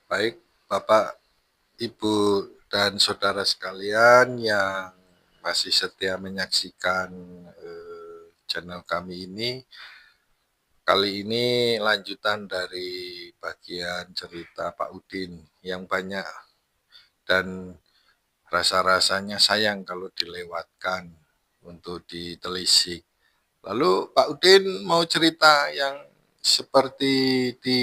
Baik, Bapak, Ibu, dan saudara sekalian yang masih setia menyaksikan channel kami ini. Kali ini lanjutan dari bagian cerita Pak Udin yang banyak dan rasa-rasanya sayang kalau dilewatkan untuk ditelisik. Lalu Pak Udin mau cerita yang seperti di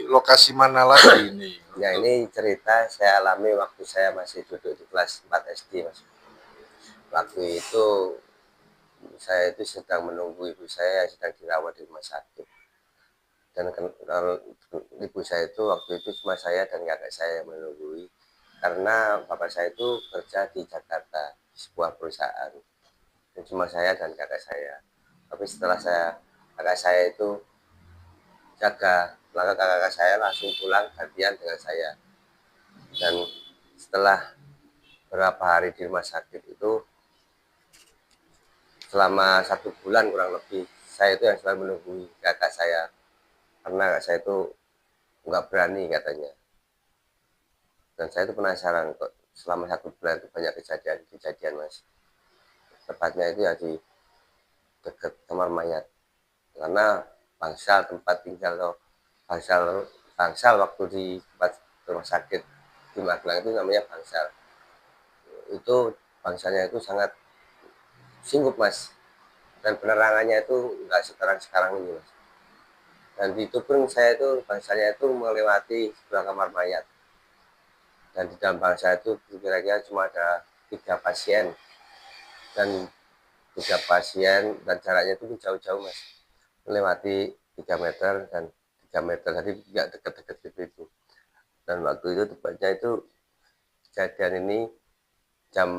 lokasi mana lagi ini? Ya, ini cerita saya alami waktu saya masih duduk di kelas 4 SD, Mas. Waktu itu saya itu sedang menunggu ibu saya yang sedang dirawat di rumah sakit. Dan kalau ibu saya itu waktu itu cuma saya dan kakak saya yang menunggui karena bapak saya itu kerja di Jakarta di sebuah perusahaan. Dan cuma saya dan kakak saya. Tapi setelah kakak saya itu jaga, maka kakak saya langsung pulang gantian dengan saya. Dan setelah berapa hari di rumah sakit itu, selama 1 bulan kurang lebih, saya itu yang selalu menunggu kakak saya karena kakak saya itu nggak berani katanya. Dan saya itu penasaran kok selama 1 bulan itu banyak kejadian Mas. Tepatnya itu ya di dekat kamar mayat, karena bangsal tempat tinggal atau bangsal bangsal waktu di tempat rumah sakit di Magelang itu namanya bangsal. Itu bangsalnya itu sangat singgup Mas, dan penerangannya itu nggak sekarang ini Mas. Dan itu pun saya itu bangsalnya itu melewati sebelah kamar mayat, dan di dalam bangsa itu kira-kira cuma ada 3 pasien, dan 3 pasien dan jaraknya itu jauh-jauh Mas, melewati 3 meter dan 3 meter, jadi nggak deket-deket gitu itu. Dan waktu itu tepatnya itu kejadian ini jam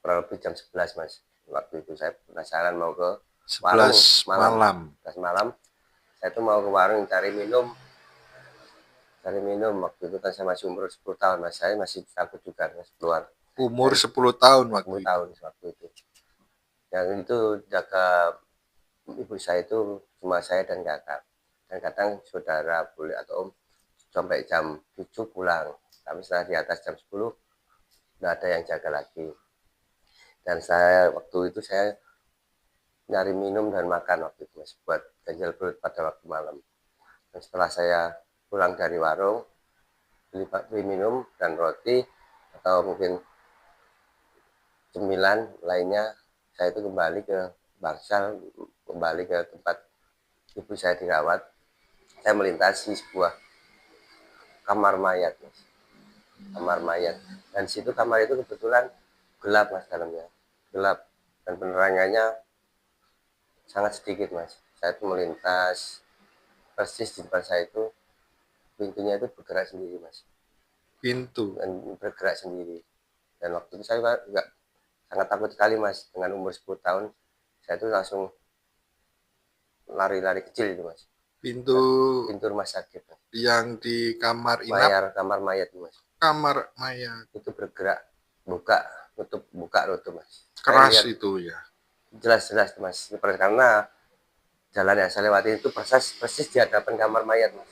kurang lebih jam 11 Mas. Waktu itu saya penasaran mau ke warung 11 malam. malam. 11 malam saya tuh mau ke warung cari minum. Waktu itu kan saya masih umur 10 tahun Mas, saya masih takut juga Mas keluar. Umur Dan 10 tahun waktu 10 itu. tahun waktu itu. Yang itu jaga ibu saya itu cuma saya dan kakak. Dan kadang saudara boleh atau om sampai jam 7 pulang. Tapi setelah di atas jam 10 nggak ada yang jaga lagi. Dan saya waktu itu saya nyari minum dan makan waktu itu Mas, buat ganjil perut pada waktu malam. Dan setelah saya pulang dari warung, beli minum dan roti atau mungkin cemilan lainnya, saya itu kembali ke bangsal, kembali ke tempat ibu saya dirawat. Saya melintasi sebuah kamar mayat Mas, kamar mayat. Dan situ kamar itu kebetulan gelap Mas, dalamnya gelap dan penerangannya sangat sedikit Mas. Saya itu melintas, persis di depan saya itu pintunya itu bergerak sendiri Mas, Pintu. dan bergerak sendiri. Dan waktu itu saya juga sangat takut sekali Mas, dengan umur 10 tahun saya itu langsung lari-lari kecil itu Mas. Pintu Nah, pintu rumah sakit Mas. yang di kamar inap, Kamar mayat Mas, kamar mayat. itu bergerak, buka tutup Mas. Saya Keras lihat itu ya. jelas-jelas Mas, karena jalan yang saya lewati itu persis di hadapan kamar mayat Mas.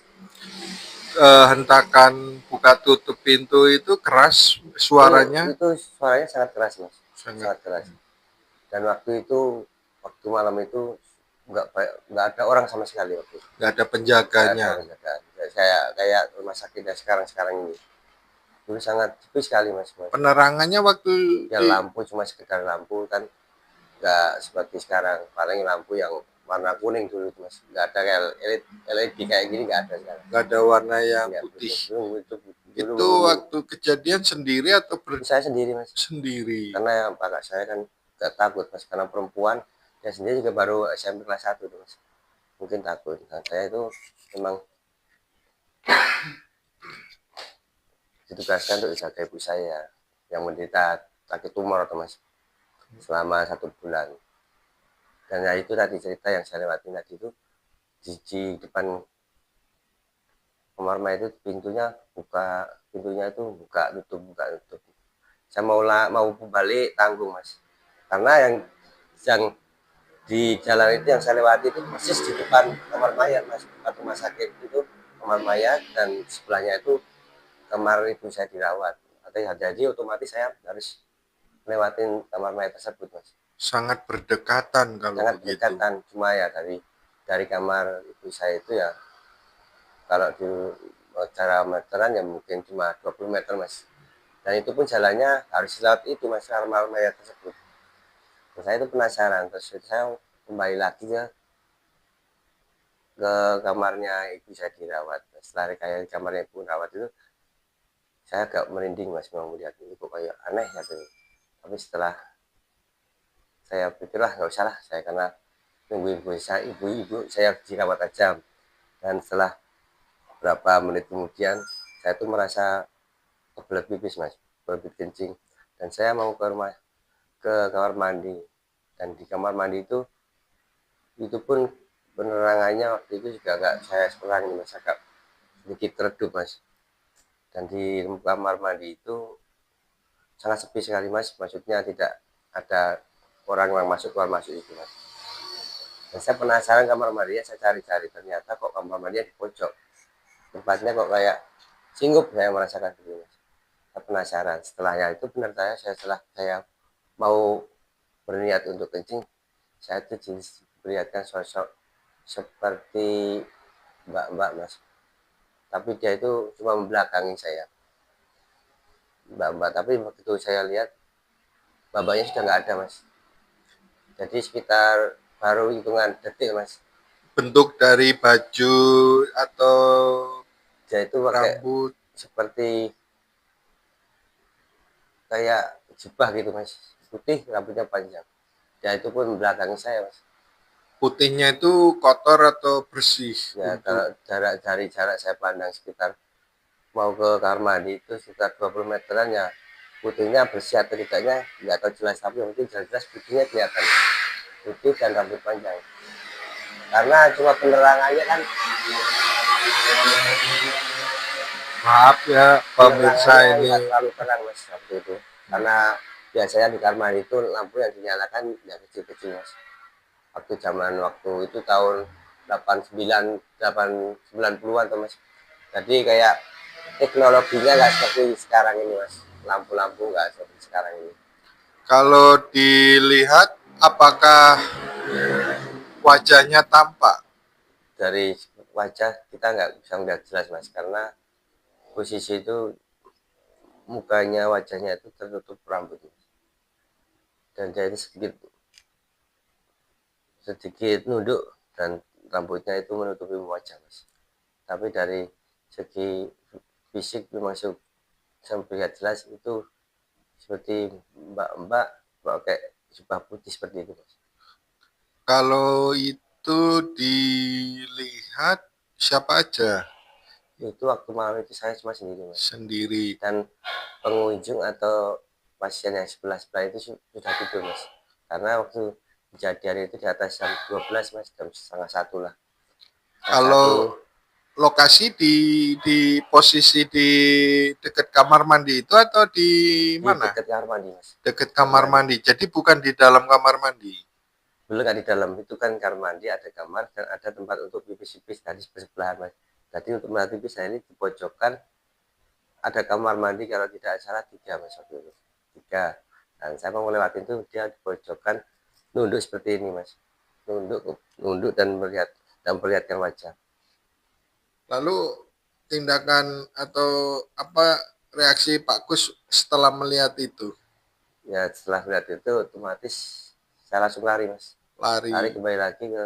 Hentakan buka tutup pintu itu keras suaranya. Itu suaranya sangat keras Mas, Sangat. sangat keras. Dan waktu itu, waktu malam itu nggak ada orang sama sekali waktu itu. Nggak ada Nggak ada penjaganya. penjagaan. Saya kayak rumah sakit yang sekarang ini. Itu sangat sepi sekali Mas. Penerangannya waktu Ya lampu cuma sekedar lampu kan, nggak seperti sekarang. Paling lampu yang warna kuning dulu Mas. Nggak ada kayak LED kayak gini, nggak ada sekarang. nggak ada warna yang Ya, putih. dulu Itu waktu kejadian sendiri atau saya sendiri Mas. sendiri? Karena kakak saya kan nggak takut Mas, karena perempuan. Dia sendiri juga baru SMP kelas 1 tuh Mas. Mungkin takut. Nah, saya itu memang ditugaskan untuk jaga ibu saya yang menderita sakit tumor atau Mas, selama 1 bulan. Dan ya itu tadi cerita yang saya lewati tadi itu, di depan kamar mayat itu pintunya itu buka tutup. Saya mau balik tanggung Mas, karena yang di jalan itu yang saya lewati itu persis di depan kamar mayat Mas, tempat rumah sakit itu. kamar mayat dan sebelahnya itu kamar ibu saya dirawat. Jadi otomatis saya harus lewatin kamar mayat tersebut, Mas. Sangat berdekatan kalau Sangat begitu. berdekatan, cuma ya dari kamar ibu saya itu ya kalau di cara meteran ya mungkin cuma 20 meter, Mas. Dan itu pun jalannya harus lewat itu, Mas, kamar mayat tersebut. Dan saya itu penasaran, terus saya kembali lagi ke kamarnya ibu saya dirawat. Setelah kayak kamarnya ibu rawat itu, saya agak merinding, Mas, mau melihat ini kok kayak aneh gitu. Tapi setelah saya pikirlah nggak usah lah, saya karena nunggu ibu saya dirawat aja. Dan setelah berapa menit kemudian saya tuh merasa kebelet pipis, Mas, kebelet kencing, dan saya mau ke kamar mandi. Dan di kamar mandi itu pun penerangannya waktu itu juga nggak saya sekarang, Mas, agak sedikit redup, Mas. Dan di kamar mandi itu sangat sepi sekali, Mas, maksudnya tidak ada orang yang masuk keluar masuk itu, Mas. Dan saya penasaran kamar mandinya, saya cari-cari, ternyata kok kamar mandinya di pojok, tempatnya kok kayak singgup, saya merasakan gitu, Mas. Saya penasaran. Setelahnya itu benar, setelah saya mau berniat untuk kencing, saya itu diperlihatkan sosok seperti mbak-mbak, Mas, tapi dia itu cuma membelakangi saya, mbak-mbak, tapi begitu saya lihat babanya sudah nggak ada, Mas. Jadi sekitar baru hitungan detik, Mas. Bentuk dari baju atau Dia itu pakai rambut seperti kayak jubah gitu, Mas, putih, rambutnya panjang. Dia itu pun membelakangi saya, Mas. putihnya itu kotor atau bersih Ya untuk kalau dari jarak saya pandang sekitar mau ke kamar mandi itu sekitar 20 meteran, ya putihnya bersih atau tidaknya nggak tahu jelas, tapi mungkin jelas putihnya kelihatan, putih dan rambut panjang. Karena cuma penerangannya kan, maaf ya pemirsa penerangannya ini nggak terlalu terang, Mas, waktu itu. Karena biasanya di kamar mandi itu lampu yang dinyalakan ya kecil-kecil, Mas. Waktu itu tahun 90-an tuh, Mas. Jadi kayak teknologinya nggak seperti sekarang ini, Mas. Lampu-lampu nggak seperti sekarang ini. kalau dilihat apakah wajahnya tampak? Dari wajah kita nggak bisa melihat jelas, Mas, karena posisi itu mukanya, wajahnya itu tertutup rambut, Mas. Dan dia itu sedikit sedikit nunduk dan rambutnya itu menutupi wajah, Mas. Tapi dari segi fisik memang saya melihat jelas itu seperti mbak-mbak pakai jubah putih seperti itu, Mas. Kalau itu dilihat siapa aja? Itu waktu malam itu saya cuma sendiri, Mas. Sendiri. Dan pengunjung atau pasien yang sebelah-sebelah itu sudah tidur, Mas. Karena waktu kejadian itu di atas jam 12, Mas, jam setengah satu lah. Kalau lokasi di posisi di dekat kamar mandi itu atau di di mana? dekat kamar mandi, Mas. Dekat kamar mandi. Jadi bukan di dalam kamar mandi. Belum, nggak di dalam, itu kan kamar mandi, ada kamar dan ada tempat untuk pipis-pipis tadi sebelahan, Mas. Jadi untuk melatih pipis saya ini di pojokan ada kamar mandi, kalau tidak salah 3, Mas, waktu itu 3. Dan saya mau melewati itu, dia di pojokan nunduk seperti ini, Mas. Nunduk dan memperlihatkan wajah. Lalu tindakan atau apa reaksi Pak Kus setelah melihat itu? Ya setelah melihat itu otomatis saya langsung lari, Mas. Lari Lari. kembali lagi ke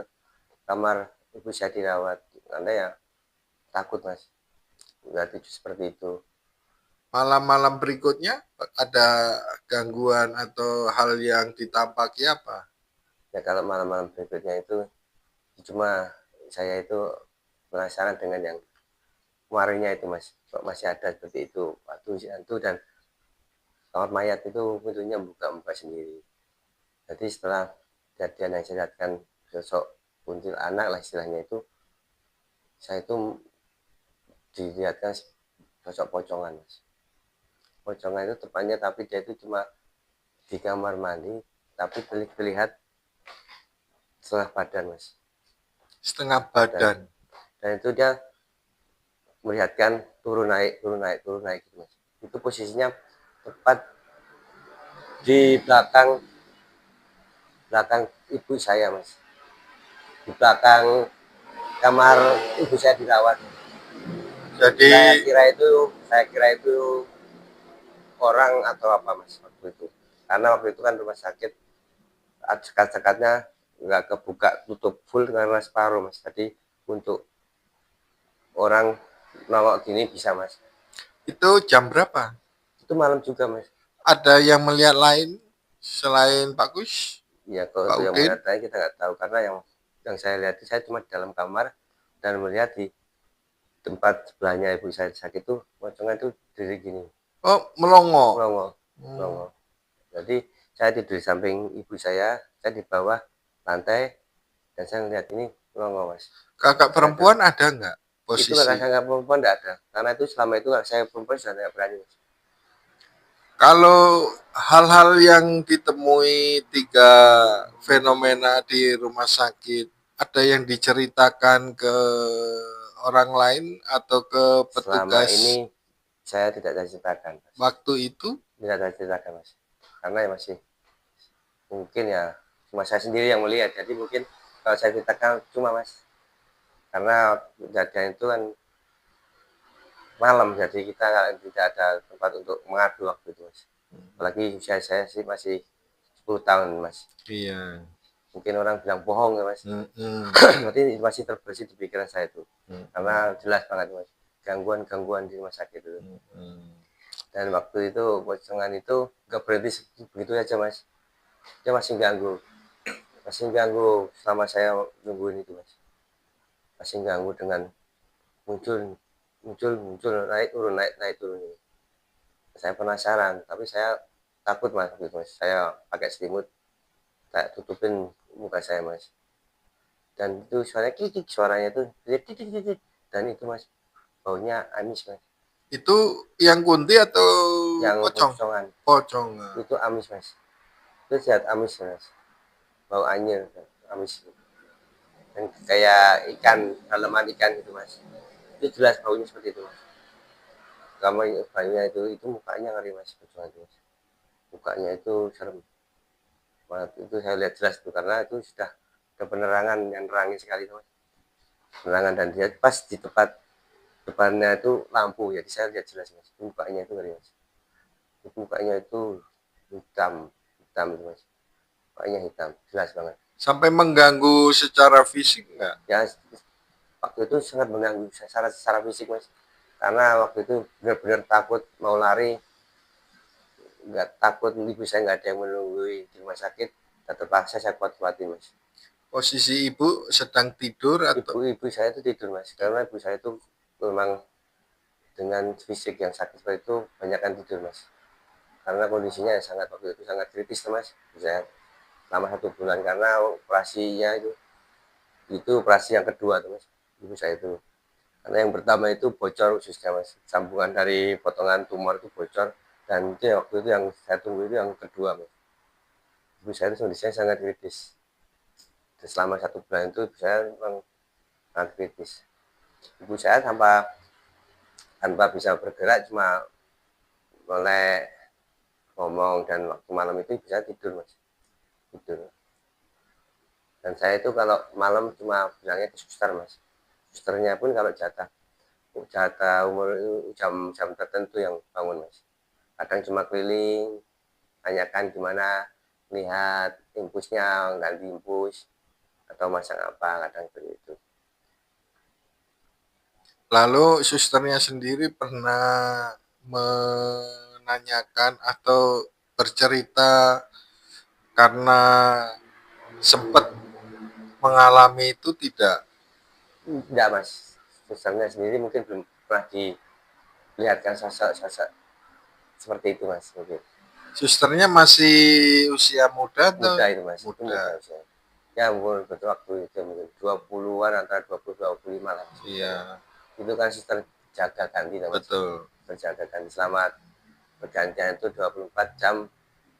kamar ibu saya dirawat, karena ya takut, Mas, melihat itu seperti itu. Malam-malam berikutnya ada gangguan atau hal yang ditampaki apa? Ya kalau malam-malam berikutnya itu cuma saya itu penasaran dengan yang kemarinnya itu, Mas, kok masih ada seperti itu, waktu hantu dan kamar mayat itu pintunya buka sendiri. Jadi setelah kejadian yang saya lihatkan sosok kuntil anak lah istilahnya itu, saya itu dilihatkan sosok pocongan, Mas. Pocongan itu tepatnya, tapi dia itu cuma di kamar mandi, tapi terlihat setengah badan, Mas. Setengah badan. Dan itu dia melihatkan turun naik gitu mas. Itu posisinya tepat di belakang ibu saya mas, di belakang kamar ibu saya dirawat. Jadi Saya kira itu orang atau apa mas waktu itu, karena waktu itu kan rumah sakit sekat-sekatnya nggak kebuka, tutup full karena separuh mas. Jadi untuk orang nongok gini bisa mas. itu jam berapa? Itu malam juga mas. Ada yang melihat lain selain Pak Kus, Ya kalau Pak untuk yang Udin? melihat lain kita nggak tahu, karena yang saya lihat itu saya cuma di dalam kamar dan melihat di tempat sebelahnya ibu saya sakit itu pocongan itu diri gini, Oh, melongo. melongo, Hmm. melongo. Jadi saya tidur di samping ibu saya di bawah lantai dan saya melihat ini melongo mas. Kakak Saya perempuan ada nggak itu kakak posisi? saya perempuan tidak ada, karena itu selama itu kakak saya perempuan sudah tidak berani mas. Kalau hal-hal yang ditemui tiga fenomena di rumah sakit, ada yang diceritakan ke orang lain atau ke Selama petugas ini saya tidak saya ceritakan mas. waktu itu? Tidak saya ceritakan mas, karena ya masih mungkin ya cuma saya sendiri yang melihat, jadi mungkin kalau saya ceritakan cuma mas, karena kejadian itu kan malam, jadi kita tidak ada tempat untuk mengadu waktu itu mas. Apalagi usia saya sih masih 10 tahun mas, Iya. mungkin orang bilang bohong ya mas. Mm-mm. Berarti masih terbersih di pikiran saya itu, karena Mm-mm. jelas banget mas gangguan-gangguan di rumah sakit itu. Mm-mm. Dan waktu itu pocongan itu gak berhenti begitu aja mas, dia masih ganggu selama saya nungguin itu mas, masih ganggu dengan muncul muncul naik turun ini. Saya penasaran tapi saya takut mas, gitu mas. Saya pakai selimut, saya tutupin muka saya mas, dan itu suaranya kikik, suaranya itu titit, dan itu mas baunya amis mas, Itu yang kunti atau yang pocong? pocongan Pocong. itu amis mas, itu sehat amis mas, bau anyir amis, dan kayak ikan, dalaman ikan gitu mas, itu jelas baunya seperti itu mas. Kamar baunya itu mukanya ngeri mas, pocongan itu mas, mukanya itu serem banget. Itu saya lihat jelas tuh, karena itu sudah ada penerangan yang nerangi sekali mas, penerangan, dan dia pas di tempat depannya itu lampu, jadi saya lihat jelas mas, mukanya itu ngeri mas, itu mukanya itu hitam, hitam itu mas, mukanya hitam jelas banget. Sampai mengganggu secara fisik nggak? Ya waktu itu sangat mengganggu secara fisik mas, karena waktu itu benar-benar takut mau lari, nggak takut ibu saya nggak ada yang menunggu di rumah sakit, dan terpaksa saya kuat-kuatin mas. Posisi ibu sedang tidur atau Ibu saya itu tidur mas, karena ibu saya itu memang dengan fisik yang sakit seperti itu banyak kan tidur mas, karena kondisinya sangat waktu itu sangat kritis mas. Saya selama 1 bulan, karena operasinya itu operasi yang kedua tuh mas, ibu saya itu, karena yang pertama itu bocor ususnya mas, sambungan dari potongan tumor itu bocor, dan itu ya, waktu itu yang saya tunggu itu yang kedua mas. Ibu saya itu kondisinya sangat kritis, dan selama 1 bulan itu ibu saya memang sangat kritis. Ibu saya tanpa bisa bergerak, cuma oleh ngomong, dan waktu malam itu ibu saya tidur mas, tidur. Dan saya itu kalau malam cuma bilangnya ke suster mas, susternya pun kalau jatah umur jam tertentu yang bangun mas, kadang cuma keliling tanyakan gimana, lihat impusnya ganti impus atau masang apa, kadang seperti itu. lalu susternya sendiri pernah menanyakan atau bercerita karena sempat mengalami itu tidak? Enggak mas, susternya sendiri mungkin belum pernah dilihatkan sosok-sosok seperti itu mas, mungkin. Susternya masih usia muda atau Muda itu mas, itu muda? muda usia, ya umur betul waktu itu mungkin 20-an, antara 20-25 lah mas. Iya, Itu kan suster jaga ganti mas, betul. berjaga ganti selama pergantian itu 24 jam,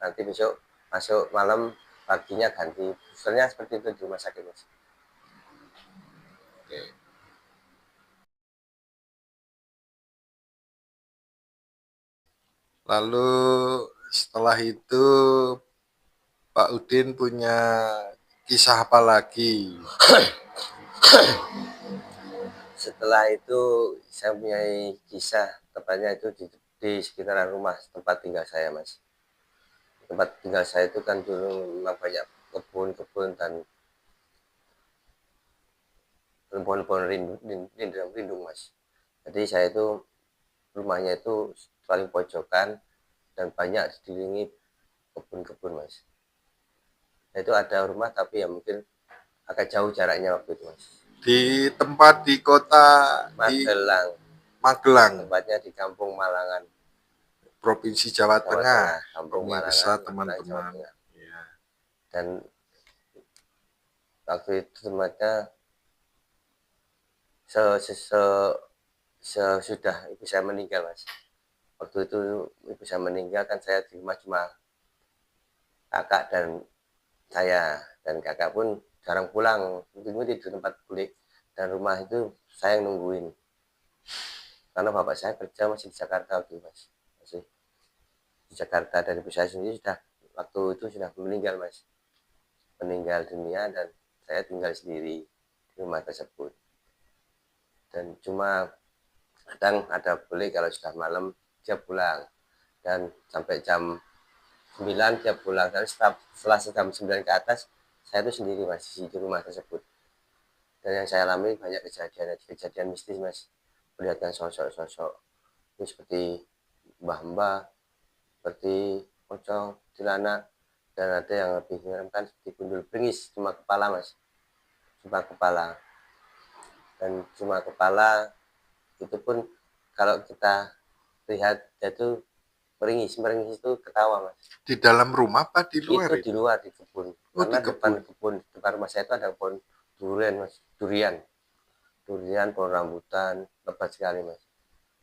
nanti besok masuk malam, paginya ganti, susternya seperti itu di rumah sakit mas. Oke. Lalu setelah itu Pak Udin punya kisah apa lagi? Setelah itu saya punya kisah, tepatnya itu di sekitaran rumah tempat tinggal saya, Mas. Tempat tinggal saya itu kan dulu memang banyak kebun-kebun dan pohon-pohon rindung, Mas. Jadi saya itu rumahnya itu paling pojokan dan banyak dikelilingi kebun-kebun, Mas. Nah, itu ada rumah tapi ya mungkin agak jauh jaraknya waktu itu, Mas. Di tempat di kota di Magelang, Magelang, tempatnya di Kampung Malangan, Provinsi Jawa Jawa Tengah. Tengah. Kampung Pemirsa Malangan, Magelang, Jawa teman-teman. Tengah. Ya. Dan waktu itu tempatnya sesudah ibu saya meninggal, Mas. Waktu itu ibu saya meninggal kan saya di rumah cuma kakak dan saya, dan kakak pun jarang pulang, itu di tempat kulik, dan rumah itu saya yang nungguin karena bapak saya kerja masih di Jakarta waktu, Mas. Masih di Jakarta, dan ibu saya sendiri sudah waktu itu sudah meninggal, Mas. Meninggal dunia dan saya tinggal sendiri di rumah tersebut. Dan cuma kadang ada boleh kalau sudah malam dia pulang, dan sampai jam 9 dia pulang, dan setelah jam 9 ke atas saya itu sendiri, Mas, di rumah tersebut. Dan yang saya alami banyak kejadian mistis, Mas. Melihatkan sosok-sosok ini seperti mbah-mbah, seperti pocong, celana, dan ada yang lebih menyeramkan seperti gundul pringis, cuma kepala, Mas. Cuma kepala. Dan cuma kepala itu pun kalau kita lihat dia tuh meringis itu ketawa, Mas. Di dalam rumah apa di luar Itu di itu? luar, di kebun. Oh, Karena di depan kebun. kebun, depan rumah saya itu ada pohon durian, Mas. Durian, pohon rambutan, lebat sekali, Mas.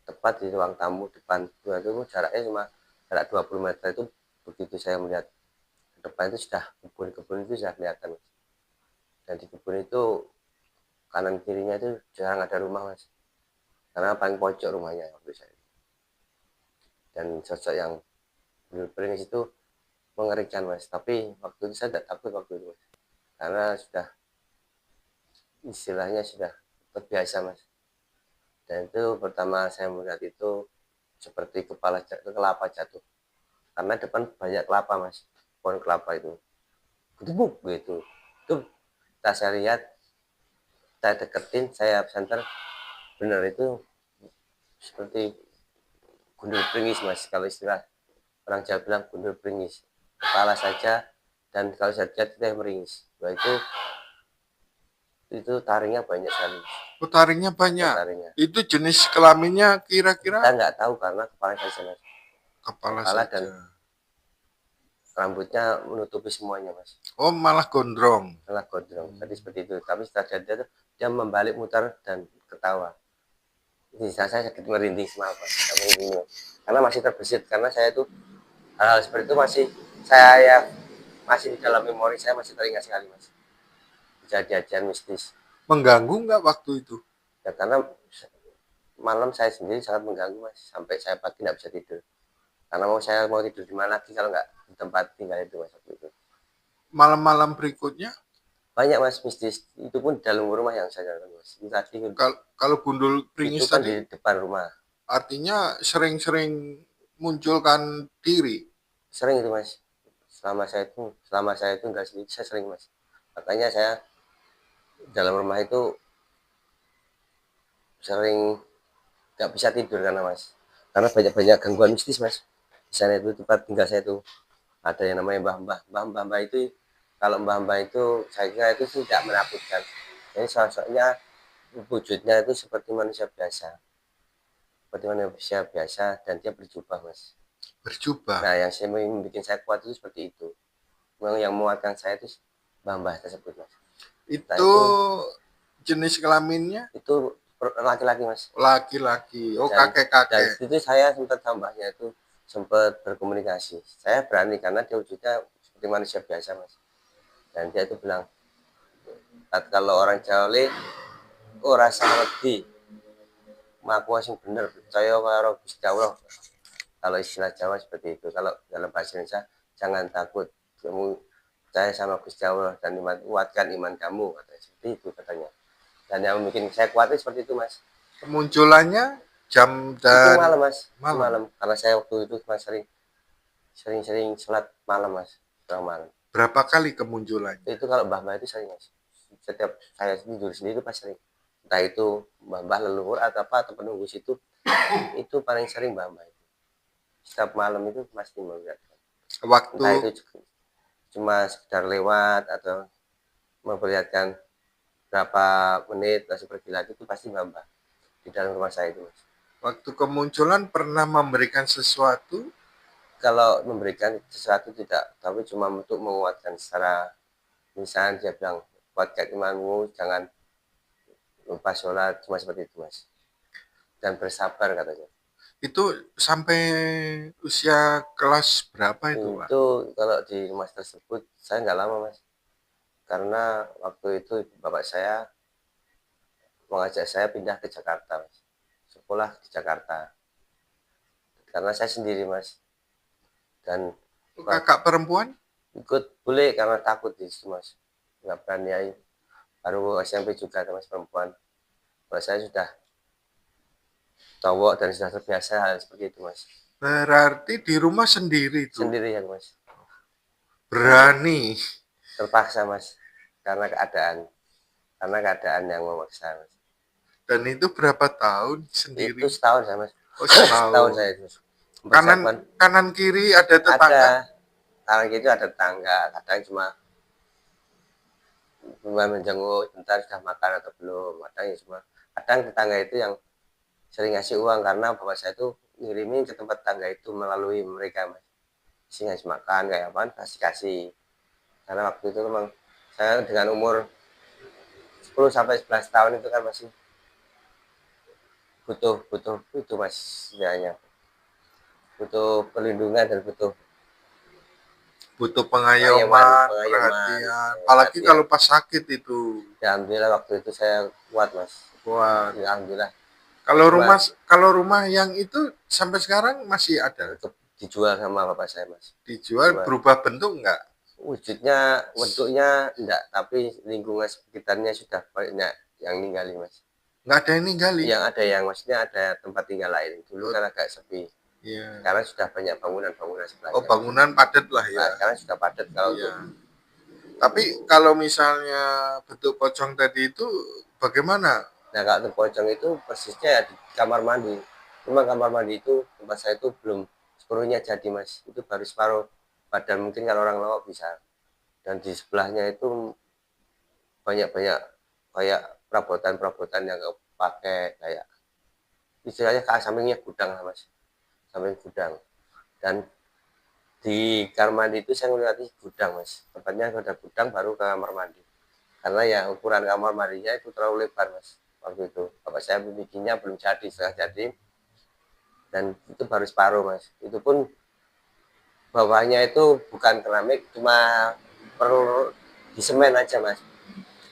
Tepat di ruang tamu depan durian itu jaraknya cuma jarak 20 meter itu, begitu saya melihat ke depan itu sudah kebun itu sudah kelihatan, Mas. Dan di kebun itu kanan kirinya itu jarang ada rumah, Mas. Karena paling pojok rumahnya waktu saya. Dan sosok yang beringis itu mengerikan, Mas. Tapi waktu itu saya tidak takut waktu itu, Mas. Karena sudah istilahnya sudah terbiasa, Mas. Dan itu pertama saya melihat itu seperti kelapa jatuh, karena depan banyak kelapa, Mas. Pohon kelapa itu gedebuk gitu. Itu pas saya lihat, saya deketin, saya center, benar itu seperti gundul pringis, Mas. Kalau istilah orang Jawa bilang gundul pringis, kepala saja, dan kalau saya lihat itu meringis. Wah, itu taringnya banyak sekali. Oh, taringnya banyak. Taringnya Itu jenis kelaminnya kira-kira kita nggak tahu karena kepala saja, Mas. kepala Kepala dan saja. rambutnya menutupi semuanya, Mas. Oh, malah gondrong. Malah gondrong. Tadi seperti itu. Tapi setelah dia membalik mutar dan ketawa. Ini saya sakit merinding semua, Pak. Karena masih terbesit, karena saya itu hal-hal seperti itu masih di dalam memori saya, masih teringat sekali, Mas. Kejadian mistis. Mengganggu nggak waktu itu? Ya karena malam saya sendiri sangat mengganggu, Mas. Sampai saya pagi nggak bisa tidur. Karena saya mau tidur di mana lagi kalau nggak di tempat tinggal itu, Mas, waktu itu. Malam-malam berikutnya? Banyak, Mas, mistis. Itu pun di dalam rumah yang saya jalan, Mas. Itu tadi Kalau gundul itu pringis kan tadi di depan rumah. artinya sering-sering munculkan diri. Sering itu, Mas. Selama saya itu enggak sendiri, saya sering, Mas. Makanya saya dalam rumah itu sering nggak bisa tidur karena, Mas. Karena banyak gangguan mistis, Mas. Di sana itu tempat tinggal saya itu ada yang namanya mbah-mbah. Mbah-mbah itu, kalau mbah-mbah itu saya kira itu tidak menakutkan. Jadi sosoknya wujudnya itu seperti manusia biasa. Seperti manusia biasa, dan dia berjubah, Mas. Berjubah. Nah, yang bikin saya kuat itu seperti itu. Yang menguatkan saya itu mbah-mbah tersebut, Mas. Nah, Itu jenis kelaminnya itu laki-laki, Mas. laki-laki. Oh, Dan kakek-kakek. itu saya sempat tambahnya itu sempat berkomunikasi. Saya berani karena dia wujudnya seperti manusia biasa, Mas. Dan dia itu bilang, kalau orang Jawa le, oh rasa wedi, maku sing bener percaya karo Gusti Allah. Kalau istilah Jawa seperti itu. Kalau dalam bahasa Indonesia, jangan takut. Kamu percaya sama Gusti Allah dan kuatkan iman kamu, katanya. Seperti itu katanya. Dan yang bikin saya kuat seperti itu, Mas. Kemunculannya jam Itu dan malam, Mas. Itu malam. malam. Karena saya waktu itu Mas sering sholat malam, Mas. Sholat malam. Berapa kali kemunculannya? Itu kalau mbah-mbah itu sering, Mas. Setiap saya tidur sendiri pas sering. Entah itu mbah-mbah leluhur atau apa atau penunggu situ, itu paling sering mbah-mbah itu. Setiap malam itu pasti melihat. Waktu Entah itu cuma sekedar lewat atau memperlihatkan berapa menit langsung pergi lagi, itu pasti mbah-mbah di dalam rumah saya itu, Mas. waktu kemunculan pernah memberikan sesuatu? Kalau memberikan sesuatu tidak, tapi cuma untuk menguatkan secara, misalnya dia bilang kuatkan imanmu, jangan lupa sholat, cuma seperti itu, Mas. Dan bersabar katanya. Itu sampai usia kelas berapa itu, Pak? Itu kalau di rumah tersebut saya nggak lama, Mas. Karena waktu itu bapak saya mengajak saya pindah ke Jakarta, Mas. Sekolah di Jakarta. Karena saya sendiri, Mas. Dan Kakak perempuan? ikut boleh karena takut di situ, Mas. Nggak berani. Baru SMP juga, Mas, perempuan. Kalau saya sudah cowok dan sudah terbiasa hal seperti itu, Mas. Berarti di rumah sendiri tuh. Sendiri ya, Mas. Berani. Terpaksa, Mas. Karena keadaan yang memaksa, Mas. Dan itu berapa tahun sendiri? Itu setahun saya, Mas. Oh, Setahun setahun. saya itu. Kanan kiri ada tetangga? Kanan kiri ada tetangga. Kadang cuma menjenguk, bentar sudah makan atau belum. Kadang tetangga itu yang sering ngasih uang karena bapak saya itu ngirimin ke tempat tetangga itu melalui mereka, Mas. Ngasih makan kayak apa, kasih. Karena waktu itu memang saya dengan umur 10 sampai 11 tahun itu kan masih butuh Mas, sebenarnya butuh perlindungan dan butuh pengayoman, perhatian. Apalagi kalau pas sakit itu. Ya, alhamdulillah waktu itu saya kuat, Mas. Kuat. Ya, alhamdulillah. Kalau rumah yang itu sampai sekarang masih ada. Untuk dijual sama bapak saya, Mas. Dijual berubah bentuk enggak? Bentuknya enggak, tapi lingkungan sekitarnya sudah banyak yang ninggalin, Mas. Enggak ada yang ninggalin? Yang ada yang maksudnya ada tempat tinggal lain. Dulu kan agak sepi. Iya. Sekarang sudah banyak bangunan sebelahnya. Oh, bangunan padat lah ya. Nah, sekarang sudah padat kalau iya. Tapi kalau misalnya bentuk pocong tadi itu bagaimana? Nah, kalau untuk pocong itu persisnya ya di kamar mandi. Cuma kamar mandi itu tempat saya itu belum sepenuhnya jadi, Mas. Itu baru separuh badan, mungkin kalau orang lawak bisa. Dan di sebelahnya itu banyak-banyak kayak perabotan-perabotan yang pakai kayak istilahnya ke sampingnya gudang, Mas. Samping gudang. Dan di kamar mandi itu saya melihat gudang, Mas. Tempatnya ada gudang baru ke kamar mandi. Karena ya ukuran kamar mandinya itu terlalu lebar, Mas. Waktu itu bapak saya bikinnya belum jadi, setengah jadi, dan itu baru separuh, Mas. Itu pun bawahnya itu bukan keramik, cuma perlu di semen aja, Mas.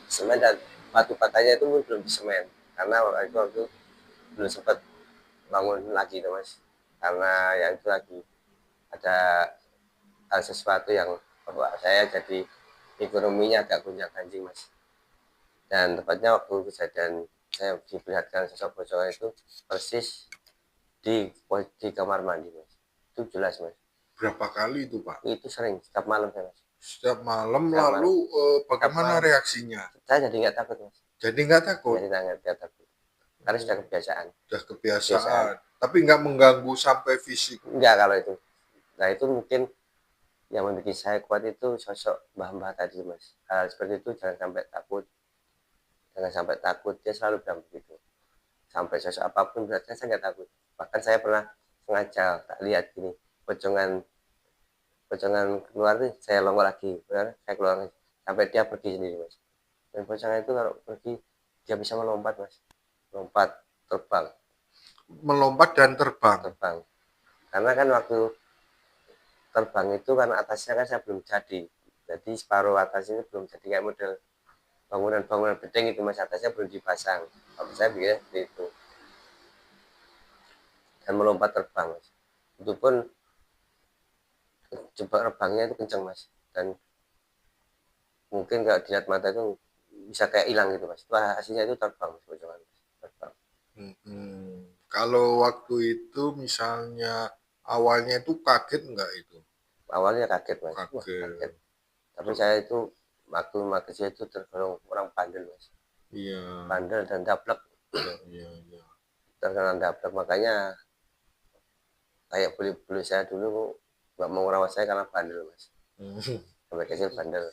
Semen dan batu batanya itu pun belum di semen karena waktu itu belum sempat bangun lagi tuh, Mas. Karena yang itu lagi ada hal sesuatu yang bapak saya jadi ekonominya agak gonjang-ganjing, Mas. Dan tepatnya waktu kejadian saya diperlihatkan sosok pocong itu persis di kamar mandi, Mas. Itu jelas, Mas. Berapa kali itu, Pak? Itu sering setiap malam, Mas. Setiap malam. Lalu bagaimana reaksinya? Saya jadi nggak takut, Mas. Jadi nggak takut? Jadi nggak takut. Karena sudah kebiasaan. Sudah kebiasaan. Tapi nggak mengganggu sampai fisik? Enggak kalau itu. Nah, itu mungkin yang membuat saya kuat itu sosok mbah-mbah tadi, Mas. Hal seperti itu jangan sampai takut. Jangan sampai takut. Dia selalu bilang begitu. Sampai sosok apapun berarti saya nggak takut. Bahkan saya pernah sengaja tak lihat gini, pocongan keluar nih, saya longgar lagi, saya keluar lagi. Sampai dia pergi sendiri, Mas. Dan pocongan itu kalau pergi dia bisa melompat, Mas. Lompat, terbang. Melompat dan terbang. Karena kan waktu terbang itu kan atasnya kan saya belum jadi. Jadi separuh atasnya belum jadi kayak model bangunan-bangunan bedeng itu, Mas. Atasnya belum dipasang. Kalau saya pikirnya seperti itu. Dan melompat terbang, Mas. Itu pun jebak terbangnya itu kencang mas, dan mungkin kalau dilihat mata itu bisa kayak hilang gitu mas. Itu hasilnya itu terbang mas, pocongan mas. Terbang. Kalau waktu itu misalnya awalnya itu kaget nggak itu? Awalnya kaget mas, wah kaget. Kaget. Tapi Tuh. saya itu waktu kecil itu tergolong orang bandel mas, Iya, bandel dan dablek, iya, iya, iya. terkenal dablek. Makanya kayak beli saya dulu nggak mau merawat saya karena bandel mas, Hmm. sampai kecil bandel.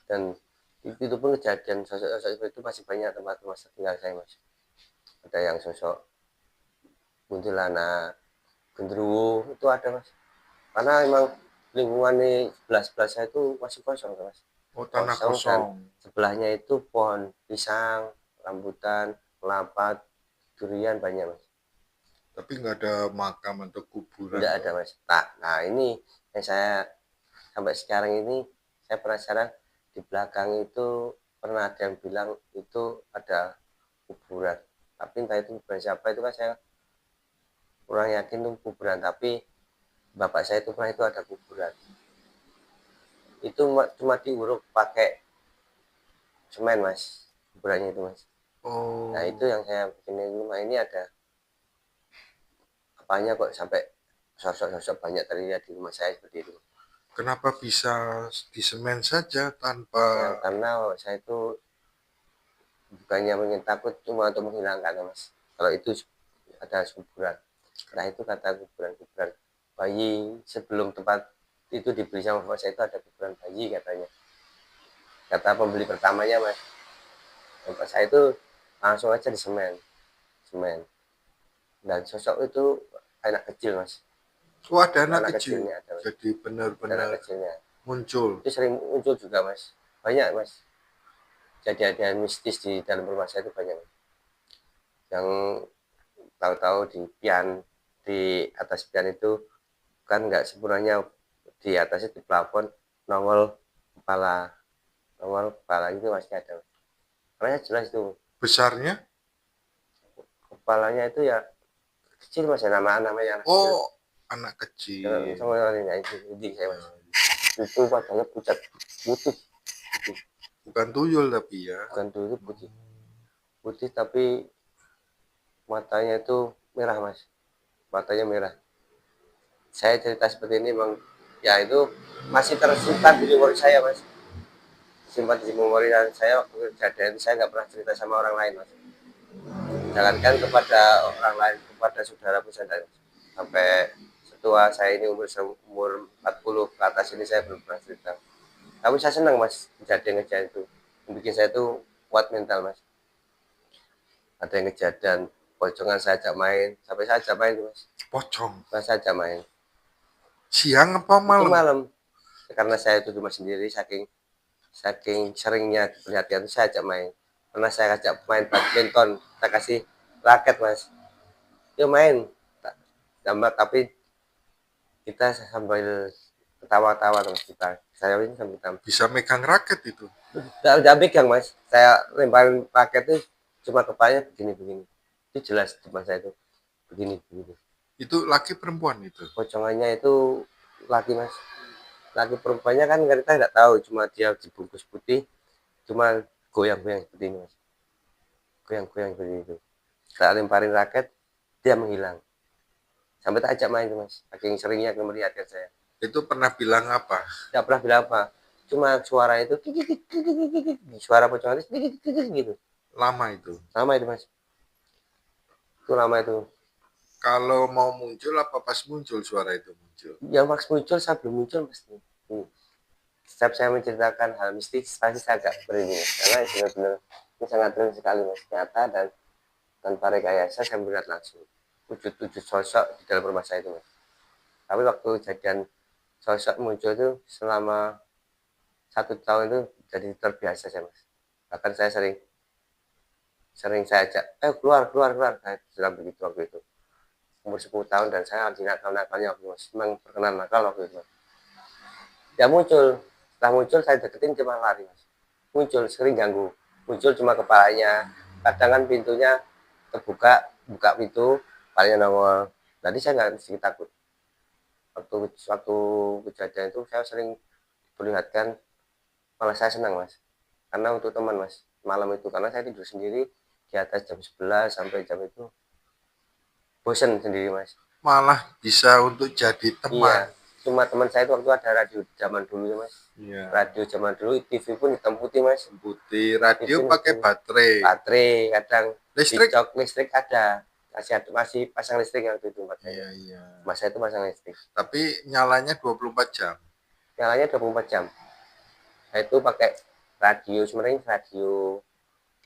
Dan itu pun kejadian sosok-sosok itu masih banyak tempat-tempat tinggal saya mas. Ada yang sosok kuntilanak, genderuwo itu ada mas. Karena emang lingkungan di sebelah-sebelah saya itu masih kosong mas, Oh, tanah kosong, dan kosong. sebelahnya itu pohon pisang, rambutan, kelapa, durian banyak mas. Tapi nggak ada makam atau kuburan. Tidak ada mas. Nah ini yang saya sampai sekarang ini saya penasaran, di belakang itu pernah ada yang bilang itu ada kuburan, tapi entah itu kuburan siapa itu kan saya kurang yakin itu kuburan. Tapi bapak saya itu pernah itu ada kuburan, itu cuma diuruk pakai semen mas, kuburannya itu mas. Nah itu Oh, yang saya bikin rumah ini ada apanya kok sampai sosok-sosok banyak terlihat di rumah saya seperti itu kenapa bisa di semen saja tanpa ya. Karena saya itu bukannya ingin takut, cuma untuk menghilangkan mas. Kalau itu ada kuburan, nah itu kata kuburan bayi, sebelum tempat itu dibeli sama bapak saya itu ada kuburan bayi katanya, kata pembeli pertamanya mas. Bapak saya itu langsung aja di semen, semen. Dan sosok itu anak kecil mas, oh, ada anak anak kecil? kecilnya ada mas. Jadi Ada anak benar-benar kecilnya muncul. itu sering muncul juga mas, banyak mas. Kejadian mistis di dalam rumah saya itu banyak mas. Yang tahu-tahu di pian, di atas pian itu kan nggak sempurnanya, di atasnya di plafon nongol kepala, nongol kepala itu masih ada. Karena jelas itu Besarnya? kepalanya itu ya kecil mas, namanya anak kecil. Oh, anak kecil. Sama orangnya itu jadi saya Ya, mas, itu padahal pucat putih, putih. bukan tuyul tapi ya. Bukan tuh itu putih, putih tapi matanya itu merah mas, matanya merah. Saya cerita seperti ini bang, ya itu masih tersimpan di memori saya mas, simpan di memori saya. Waktu kejadian saya nggak pernah cerita sama orang lain mas, jangankan kepada orang lain, kepada saudara pun saya tidak. Sampai setua saya ini umur 40 ke atas ini saya belum pernah cerita. Tapi saya senang mas, kejadian-kejadian itu bikin saya tuh kuat mental mas. Ada yang kejadian pocongan saya ajak main, sampai saya ajak main mas, Pocong. saya ajak main Siang apa itu malam? malam. Karena saya itu cuma sendiri, saking saking seringnya perhatian saya ajak main. Pernah saya ajak main badminton, saya kasih raket mas, yuk main. Tambah tapi kita sambil ketawa-tawa terus, saya ini sambil ketawa. Bisa megang raket itu. Udah pegang mas, saya lemparin raket itu cuma kepalanya begini-begini, itu jelas depan saya itu begini-begini. Itu laki perempuan itu. Pocongannya itu laki mas, laki. Perempuannya kan kita nggak tahu, cuma dia dibungkus putih, cuma goyang-goyang seperti ini mas, goyang-goyang seperti itu. Saya lemparin raket, dia menghilang. Sampai tak ajak main mas, saking seringnya melihatkan saya. Itu pernah bilang apa? Tidak pernah bilang apa, cuma suara itu suara pocongan itu gitu. Lama itu. Lama itu mas, itu lama itu. Kalau mau muncul apa pas muncul suara itu muncul? Yang Max muncul saya belum muncul mas. Setiap saya menceritakan hal mistis pasti saya agak merinding karena benar-benar ini sangat real sekali mas, nyata dan tanpa rekayasa. Saya melihat langsung wujud-wujud sosok di dalam rumah saya itu mas. Tapi waktu kejadian sosok muncul itu selama 1 tahun itu jadi terbiasa saya mas. Bahkan saya sering sering saya ajak, keluar keluar keluar, saya bilang begitu waktu itu. Umur 10 tahun dan saya lagi nakal-nakalnya waktu itu mas, memang perkenan nakal waktu itu mas. Dia muncul, setelah muncul saya deketin cuma lari mas. Muncul sering ganggu, muncul cuma kepalanya, kadang kan pintunya terbuka, buka pintu palingnya nongol. Tadi saya nggak sedikit takut, waktu kejadian itu saya sering perlihatkan, malah saya senang Mas, karena untuk teman Mas, malam itu karena saya tidur sendiri di atas jam 11 sampai jam itu bosen sendiri Mas. Malah bisa untuk jadi Iya, teman. cuma teman saya itu waktu ada radio zaman dulu ya Mas, Iya. radio zaman dulu, TV pun hitam putih Mas, Putih, TV radio pakai hitam, baterai. baterai kadang, Listrik? dicok listrik ada, masih pasang listrik waktu itu tempat saya, Iya, iya. masa itu pasang listrik, Tapi nyalanya 24 jam. nyalanya 24 jam. Saya itu pakai radio, sebenarnya radio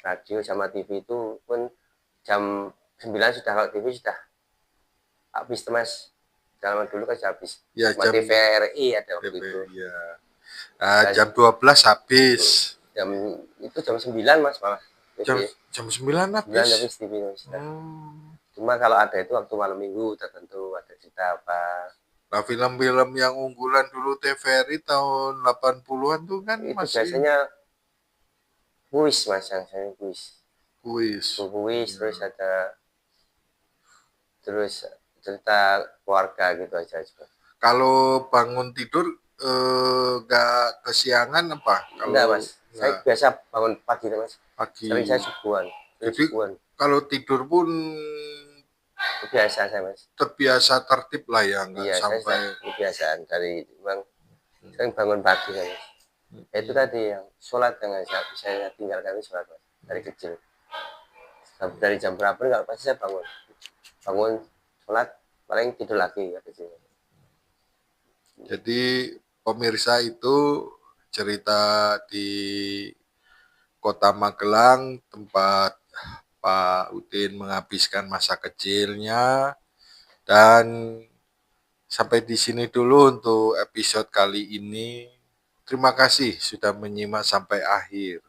radio sama TV itu pun jam 9 sudah, kalau TV sudah habis Mas, zaman dulu kan sudah habis, Ya, cuma jam TVRI ada waktu TV, itu. ya. Nah, Dan jam 12 habis. jam itu jam 9 Mas malah Jam TV, jam 9 9 habis. habis TV Mas. Hmm. Cuma kalau ada itu waktu malam minggu tertentu, ada cerita apa, Nah, film-film yang unggulan dulu TVRI tahun 80-an tuh kan itu masih biasanya kuis Mas, yang saya kuis, kuis. kuis Ya. terus cerita keluarga gitu aja juga. Kalau bangun tidur nggak kesiangan apa? Enggak Kalau Mas, saya nggak biasa bangun pagi Mas, pagi. sering saya subuhan, Jadi subuhan. kalau tidur pun Itu biasa saya Mas, terbiasa tertib lah ya, nggak iya saya sampai. sudah kebiasaan dari memang sering bangun pagi saya Mas. Ya, itu tadi yang sholat yang saya tinggalkan itu sholat Mas, dari kecil. Dari jam berapa nggak pasti saya bangun sholat, paling tidur lagi ya kecil. Jadi pemirsa itu cerita di Kota Magelang, tempat Pak Udin menghabiskan masa kecilnya. Dan sampai di sini dulu untuk episode kali ini. Terima kasih sudah menyimak sampai akhir.